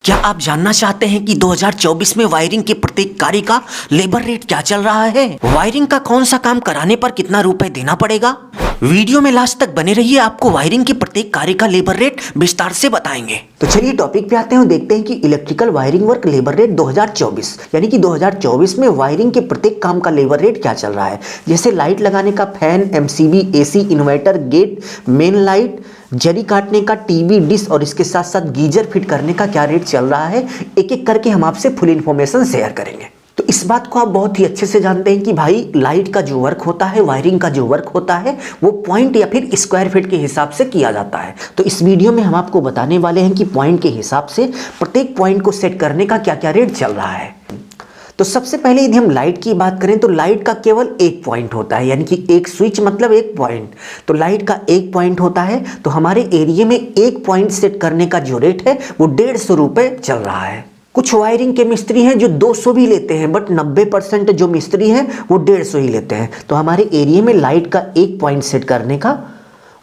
क्या आप जानना चाहते हैं कि 2024 में वायरिंग के प्रत्येक कार्य का लेबर रेट क्या चल रहा है? वायरिंग का कौन सा काम कराने पर कितना रुपए देना पड़ेगा? वीडियो में लास्ट तक बने रहिए, आपको वायरिंग के प्रत्येक कार्य का लेबर रेट विस्तार से बताएंगे। तो चलिए टॉपिक पे आते हैं और देखते हैं कि electrical wiring work labour rate 2024 यानी कि 2024 में वायरिंग के प्रत्येक काम का लेबर रेट क्या चल रहा है। जैसे लाइट लगाने का, fan, MCB, AC, inverter, gate, main light, जरी काटने का, टीवी, डिश और इसके साथ साथ गीजर फिट करने का क्या रेट चल रहा है, एक एक करके हम आपसे फुल इन्फॉर्मेशन शेयर करेंगे। तो इस बात को आप बहुत ही अच्छे से जानते हैं कि भाई लाइट का जो वर्क होता है, वायरिंग का जो वर्क होता है, वो पॉइंट या फिर स्क्वायर फीट के हिसाब से किया जाता है। तो इस वीडियो में हम आपको बताने वाले हैं कि पॉइंट के हिसाब से प्रत्येक पॉइंट को सेट करने का क्या क्या रेट चल रहा है। तो सबसे पहले यदि हम लाइट की बात करें तो लाइट का केवल एक पॉइंट होता है, यानी कि एक स्विच मतलब एक पॉइंट। तो लाइट का एक पॉइंट होता है, तो हमारे एरिया में एक पॉइंट सेट करने का जो रेट है वो 150 रुपये चल रहा है। कुछ वायरिंग के मिस्त्री हैं जो 200 भी लेते हैं, बट 90% जो मिस्त्री हैं वो 150 ही लेते हैं। तो हमारे एरिया में लाइट का एक पॉइंट सेट करने का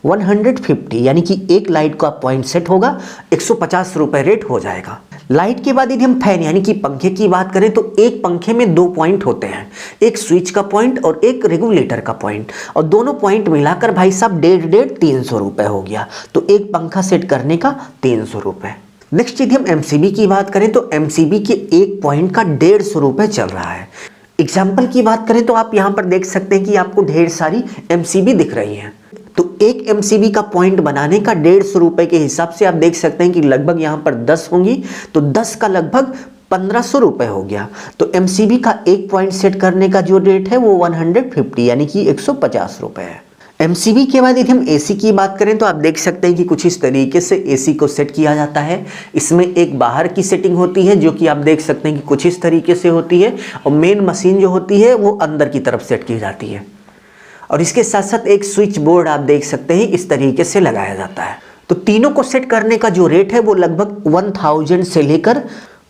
150 यानी कि एक लाइट का पॉइंट सेट होगा, 150 रुपये रेट हो जाएगा। लाइट के बाद यदि हम फैन यानी कि पंखे की बात करें तो एक पंखे में 2 पॉइंट होते हैं, एक स्विच का पॉइंट और एक रेगुलेटर का पॉइंट, और दोनों पॉइंट मिलाकर भाई साहब 150 300 रुपये हो गया। तो एक पंखा सेट करने का 300 रुपये। नेक्स्ट यदि हम एमसीबी की बात करें तो एमसीबी के एक पॉइंट का 150 रुपये चल रहा है। एग्जाम्पल की बात करें तो आप यहाँ पर देख सकते हैं कि आपको ढेर सारी एमसीबी दिख रही हैं। तो एक एमसीबी का पॉइंट बनाने का 150 रुपये के हिसाब से आप देख सकते हैं कि लगभग यहाँ पर 10 होंगी, तो 10 का लगभग 1500 रुपये हो गया। तो एमसीबी का एक पॉइंट सेट करने का जो रेट है वो 150 यानी कि 150 रुपये है। एमसीबी के बाद यदि हम एसी की बात करें तो आप देख सकते हैं कि कुछ इस तरीके से एसी को सेट किया जाता है। इसमें एक बाहर की सेटिंग होती है जो कि आप देख सकते हैं कि कुछ इस तरीके से होती है, और मेन मशीन जो होती है वो अंदर की तरफ सेट की जाती है, और इसके साथ साथ एक स्विच बोर्ड आप देख सकते हैं इस तरीके से लगाया जाता है। तो तीनों को सेट करने का जो रेट है वो लगभग 1000 से लेकर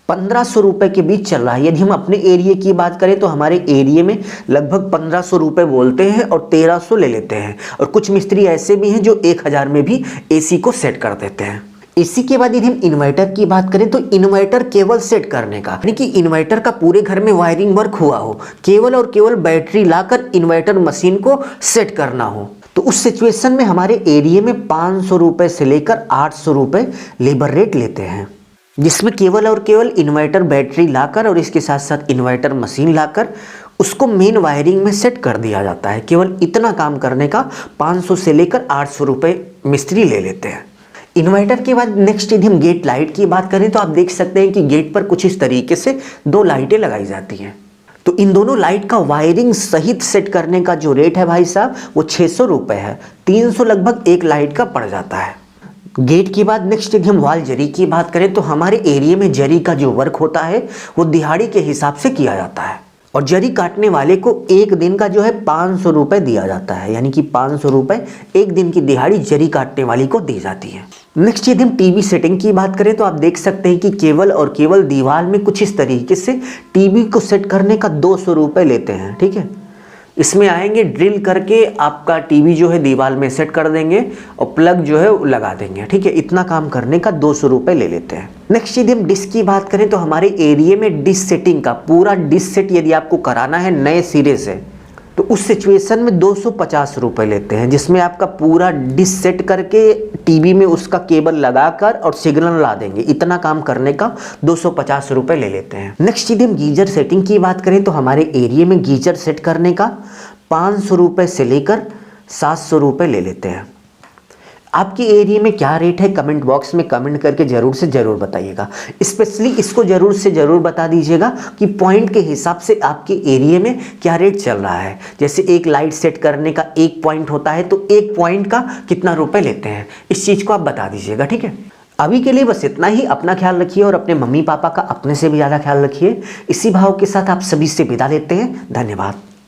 1500 रुपये के बीच चल रहा है। यदि हम अपने एरिया की बात करें तो हमारे एरिया में लगभग 1500 रुपये बोलते हैं और 1300 ले लेते हैं, और कुछ मिस्त्री ऐसे भी हैं जो 1000 में भी एसी को सेट कर देते हैं। इसी के बाद यदि हम इन्वर्टर की बात करें तो इन्वर्टर केवल सेट करने का, यानी कि इन्वर्टर का पूरे घर में वायरिंग वर्क हुआ हो, केवल और केवल बैटरी लाकर इन्वर्टर मशीन को सेट करना हो, तो उस सिचुएशन में हमारे एरिया में 500 रुपये से लेकर 800 रुपये लेबर रेट लेते हैं, जिसमें केवल और केवल इन्वर्टर बैटरी लाकर और इसके साथ साथ इन्वर्टर मशीन लाकर उसको मेन वायरिंग में सेट कर दिया जाता है। केवल इतना काम करने का 500 से लेकर 800 रुपये मिस्त्री ले लेते हैं। इन्वर्टर के बाद नेक्स्ट यदि हम गेट लाइट की बात करें तो आप देख सकते हैं कि गेट पर कुछ इस तरीके से 2 लाइटें लगाई जाती हैं। तो इन दोनों लाइट का वायरिंग सहित सेट करने का जो रेट है भाई साहब वो 600 रुपये है। 300 लगभग एक लाइट का पड़ जाता है। गेट के बाद नेक्स्ट यदि हम वॉल जरी की बात करें तो हमारे एरिया में जरी का जो वर्क होता है वो दिहाड़ी के हिसाब से किया जाता है, और जरी काटने वाले को एक दिन का जो है 500 रुपये दिया जाता है, यानी कि 500 रुपये एक दिन की दिहाड़ी जरी काटने वाली को दी जाती है। नेक्स्ट यदि हम टीवी सेटिंग की बात करें तो आप देख सकते हैं कि केवल और केवल दीवार में कुछ इस तरीके से टीवी को सेट करने का 200 रुपये लेते हैं। ठीक है, इसमें आएंगे ड्रिल करके आपका टीवी जो है दीवार में सेट कर देंगे और प्लग जो है लगा देंगे। ठीक है, इतना काम करने का 200 रुपये ले लेते हैं। नेक्स्ट यदि हम डिश की बात करें तो हमारे एरिया में डिश सेटिंग का पूरा डिश सेट यदि आपको कराना है नए सिरे से तो उस सिचुएशन में 250 रुपये लेते हैं, जिसमें आपका पूरा डिश सेट करके टीवी में उसका केबल लगाकर और सिग्नल ला देंगे। इतना काम करने का 250 रुपये ले लेते हैं। नेक्स्ट यदि हम गीजर सेटिंग की बात करें तो हमारे एरिया में गीजर सेट करने का 500 रुपये से लेकर 700 रुपये ले लेते हैं। आपके एरिया में क्या रेट है कमेंट बॉक्स में कमेंट करके ज़रूर से ज़रूर बताइएगा। स्पेशली इसको ज़रूर से ज़रूर बता दीजिएगा कि पॉइंट के हिसाब से आपके एरिया में क्या रेट चल रहा है। जैसे एक लाइट सेट करने का एक पॉइंट होता है तो एक पॉइंट का कितना रुपए लेते हैं, इस चीज़ को आप बता दीजिएगा। ठीक है, अभी के लिए बस इतना ही। अपना ख्याल रखिए और अपने मम्मी पापा का अपने से भी ज़्यादा ख्याल रखिए। इसी भाव के साथ आप सभी से विदा लेते हैं। धन्यवाद।